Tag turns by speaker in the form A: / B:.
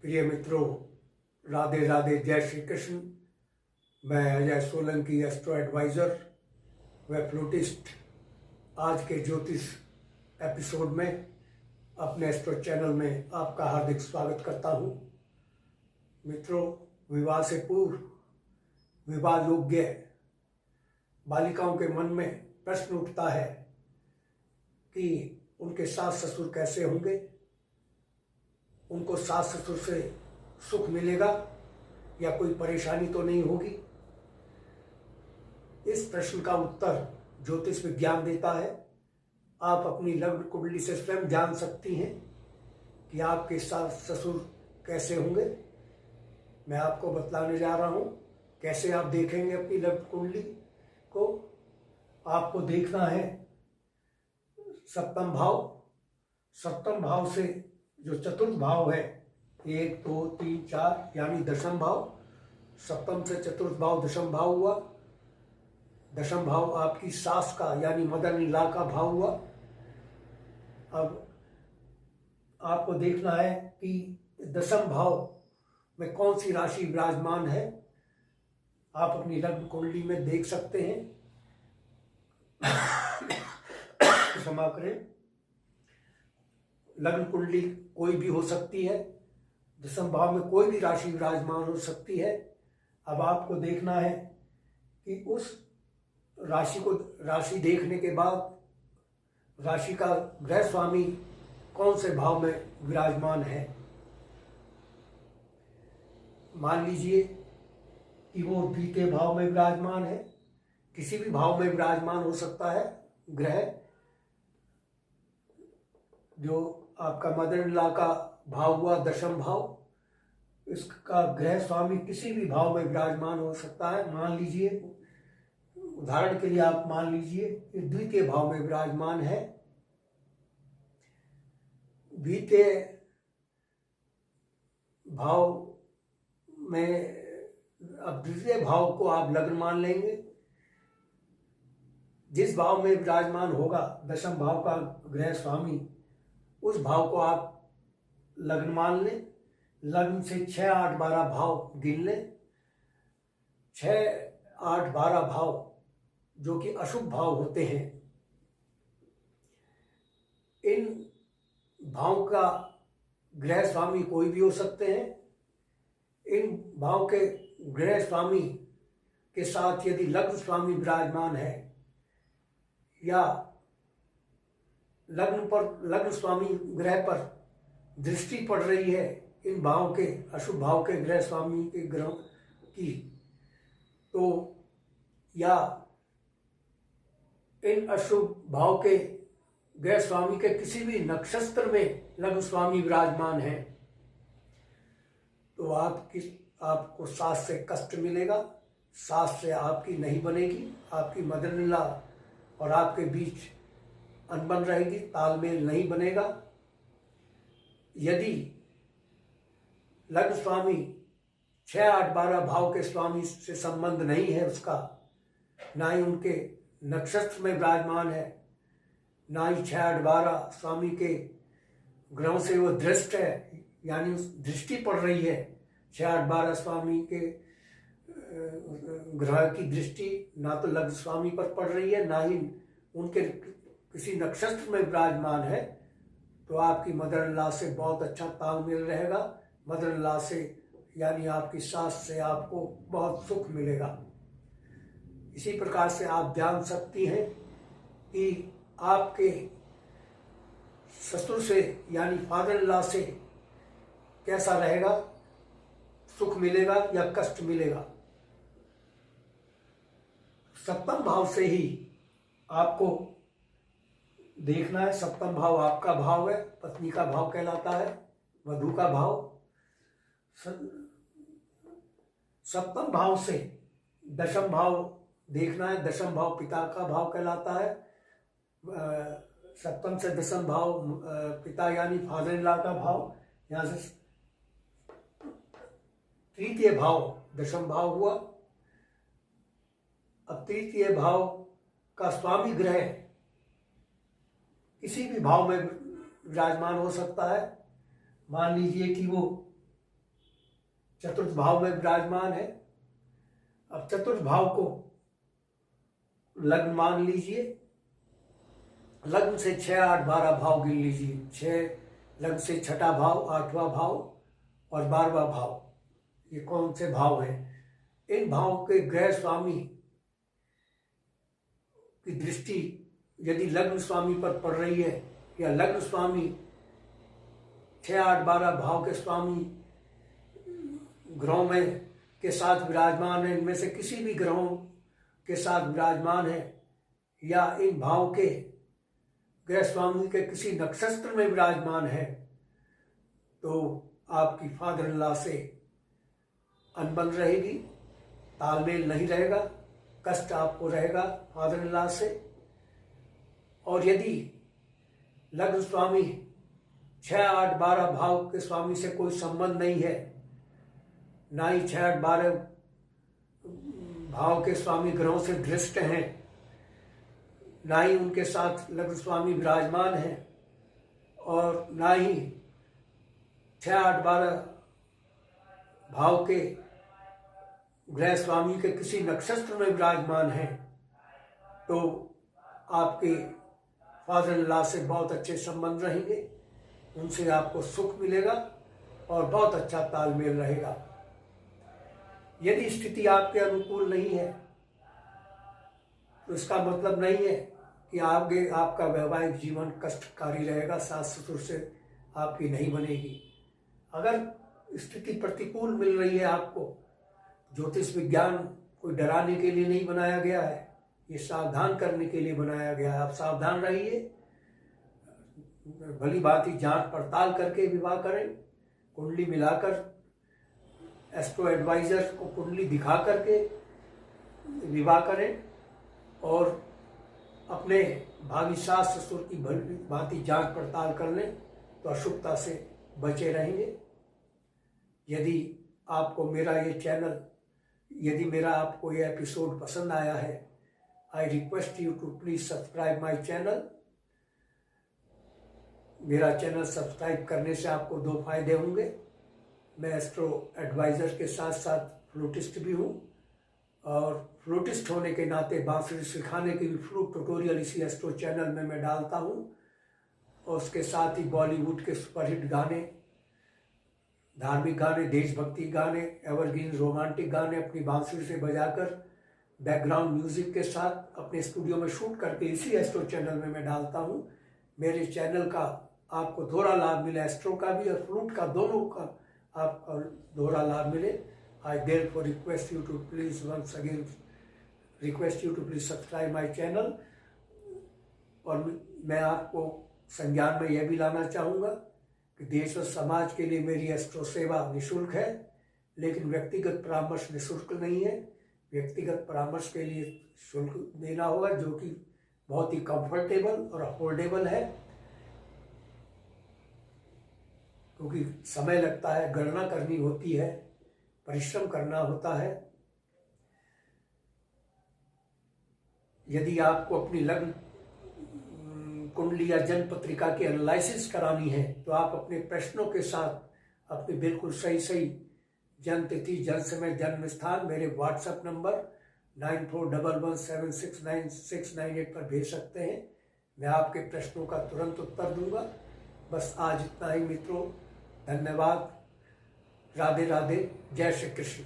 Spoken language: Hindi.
A: प्रिय मित्रों, राधे राधे, जय श्री कृष्ण। मैं अजय सोलंकी, एस्ट्रो एडवाइज़र व फ्लूटिस्ट, आज के ज्योतिष एपिसोड में अपने एस्ट्रो चैनल में आपका हार्दिक स्वागत करता हूं। मित्रों, विवाह से पूर्व विवाह योग्य बालिकाओं के मन में प्रश्न उठता है कि उनके सास ससुर कैसे होंगे, उनको सास ससुर से सुख मिलेगा या कोई परेशानी तो नहीं होगी। इस प्रश्न का उत्तर ज्योतिष विज्ञान देता है। आप अपनी लग्न कुंडली से स्वयं जान सकती हैं कि आपके सास ससुर कैसे होंगे। मैं आपको बतलाने जा रहा हूं कैसे आप देखेंगे अपनी लग्न कुंडली को। आपको देखना है सप्तम भाव से जो चतुर्थ भाव है, 1 2 3 4 यानी दशम भाव। सप्तम से चतुर्थ भाव दशम भाव हुआ। दशम भाव आपकी सास का यानी मदर इन लॉ का भाव हुआ। अब आपको देखना है कि दशम भाव में कौन सी राशि विराजमान है। आप अपनी लग्न कुंडली में देख सकते हैं। क्षमा करें, लग्न कुंडली कोई भी हो सकती है। दशम भाव में कोई भी राशि विराजमान हो सकती है। अब आपको देखना है कि उस राशि देखने के बाद राशि का ग्रह स्वामी कौन से भाव में विराजमान है। मान लीजिए कि वो द्वितीय भाव में विराजमान है। किसी भी भाव में विराजमान हो सकता है ग्रह। जो आपका मदर इन लॉ का भाव हुआ दशम भाव, इसका ग्रह स्वामी किसी भी भाव में विराजमान हो सकता है। मान लीजिए, उदाहरण के लिए आप मान लीजिए कि द्वितीय भाव में विराजमान है। द्वितीय भाव में, अब द्वितीय भाव को आप लग्न मान लेंगे। जिस भाव में विराजमान होगा दशम भाव का ग्रह स्वामी, उस भाव को आप लग्न मान लें। लग्न से 6 8 12 भाव गिन लें। 6 8 12 भाव जो कि अशुभ भाव होते हैं, इन भाव का ग्रह स्वामी कोई भी हो सकते हैं। इन भाव के ग्रह स्वामी के साथ यदि लग्न स्वामी विराजमान है या लग्न स्वामी ग्रह पर दृष्टि पड़ रही है इन भाव के, अशुभ भाव के ग्रह स्वामी के ग्रह की, तो या इन अशुभ भाव के ग्रह स्वामी के किसी भी नक्षत्र में लग्न स्वामी विराजमान है, तो आपको सास से कष्ट मिलेगा। सास से आपकी नहीं बनेगी। आपकी मदर इन लॉ और आपके बीच अनबन रहेगी, तालमेल नहीं बनेगा। यदि लग्न स्वामी 6 8 12 भाव के स्वामी से संबंध नहीं है उसका, ना ही उनके नक्षत्र में विराजमान है, ना ही 6 8 12 स्वामी के ग्रहों से वो दृष्ट है, यानी दृष्टि पड़ रही है। 6 8 12 स्वामी के ग्रह की दृष्टि ना तो लग्न स्वामी पर पड़ रही है, ना ही उनके किसी नक्षत्र में विराजमान है, तो आपकी मदर इन लॉ से बहुत अच्छा तालमेल रहेगा। मदर इन लॉ से यानी आपकी सास से आपको बहुत सुख मिलेगा। इसी प्रकार से आप जान सकती हैं कि आपके ससुर से यानी फादर इन लॉ से कैसा रहेगा, सुख मिलेगा या कष्ट मिलेगा। सप्तम भाव से ही आपको देखना है। सप्तम भाव आपका भाव है, पत्नी का भाव कहलाता है, वधू का भाव। सप्तम भाव से दशम भाव देखना है। दशम भाव पिता का भाव कहलाता है। सप्तम से दशम भाव पिता यानी फादर इन लॉ का भाव। यहाँ से तृतीय भाव दशम भाव हुआ। अब तृतीय भाव का स्वामी ग्रह किसी भी भाव में विराजमान हो सकता है। मान लीजिए कि वो चतुर्थ भाव में विराजमान है। अब चतुर्थ भाव को लग्न मान लीजिए। लग्न से 6, 8, 12 भाव गिन लीजिए। 6 लग्न से छठा भाव, 8वां भाव और 12वां भाव, ये कौन से भाव हैं? इन भाव के ग्रह स्वामी की दृष्टि यदि लग्न स्वामी पर पड़ रही है या लग्न स्वामी 6, 8, 12 भाव के स्वामी ग्रहों में के साथ विराजमान है, इनमें से किसी भी ग्रहों के साथ विराजमान है या इन भाव के ग्रह स्वामी के किसी नक्षत्र में विराजमान है, तो आपकी फादर इन लॉ से अनबन रहेगी, तालमेल नहीं रहेगा, कष्ट आपको रहेगा फादर इन लॉ से। और यदि लग्न स्वामी 6, 8, 12 भाव के स्वामी से कोई संबंध नहीं है, ना ही 6, 8, 12 भाव के स्वामी ग्रहों से दृष्ट हैं, ना ही उनके साथ लग्न स्वामी विराजमान हैं, और ना ही 6, 8, 12 भाव के ग्रह स्वामी के किसी नक्षत्र में विराजमान हैं, तो आपके फादर इन लॉ से बहुत अच्छे संबंध रहेंगे, उनसे आपको सुख मिलेगा और बहुत अच्छा तालमेल रहेगा। यदि स्थिति आपके अनुकूल नहीं है तो इसका मतलब नहीं है कि आगे आपका वैवाहिक जीवन कष्टकारी रहेगा, सास ससुर से आपकी नहीं बनेगी। अगर स्थिति प्रतिकूल मिल रही है आपको, ज्योतिष विज्ञान कोई डराने के लिए नहीं बनाया गया है, ये सावधान करने के लिए बनाया गया है। आप सावधान रहिए, भली भांति जांच पड़ताल करके विवाह करें, कुंडली मिलाकर एस्ट्रो एडवाइजर को कुंडली दिखा करके विवाह करें और अपने भावी सास ससुर की भली भांति जांच पड़ताल कर लें तो अशुभता से बचे रहेंगे। यदि आपको मेरा ये चैनल, यदि मेरा आपको ये एपिसोड पसंद आया है, I request you to please subscribe my channel. मेरा चैनल सब्सक्राइब करने से आपको 2 फायदे होंगे। मैं एस्ट्रो एडवाइज़र के साथ साथ फ्लूटिस्ट भी हूँ, और फ्लूटिस्ट होने के नाते बांसुरी सिखाने की भी फ्लूट ट्यूटोरियल इसी एस्ट्रो चैनल में मैं डालता हूँ। और उसके साथ ही बॉलीवुड के सुपरहिट गाने, धार्मिक गाने, देशभक्ति गाने, एवरग्रीन रोमांटिक गाने अपनी बांसुरी से बजाकर बैकग्राउंड म्यूजिक के साथ अपने स्टूडियो में शूट करके इसी एस्ट्रो चैनल में मैं डालता हूँ। मेरे चैनल का आपको दोहरा लाभ मिले, एस्ट्रो का भी और फ्लूट का, दोनों का आपको दोहरा लाभ मिले। आई therefore request you to please once again request you to please subscribe my channel। और मैं आपको संज्ञान में यह भी लाना चाहूँगा कि देश और समाज के लिए मेरी एस्ट्रो सेवा निःशुल्क है, लेकिन व्यक्तिगत परामर्श निःशुल्क नहीं है। व्यक्तिगत परामर्श के लिए शुल्क देना होगा, जो कि बहुत ही कंफर्टेबल और अफोर्डेबल है, क्योंकि समय लगता है, गणना करनी होती है, परिश्रम करना होता है। यदि आपको अपनी लग्न कुंडली या जन्म पत्रिका की एनालिसिस करानी है तो आप अपने प्रश्नों के साथ अपनी बिल्कुल सही जन्म तिथि, जन्म समय, जन्म स्थान मेरे व्हाट्सएप नंबर 9411769698 पर भेज सकते हैं। मैं आपके प्रश्नों का तुरंत उत्तर दूंगा। बस आज इतना ही मित्रों, धन्यवाद, राधे राधे, जय श्री कृष्ण।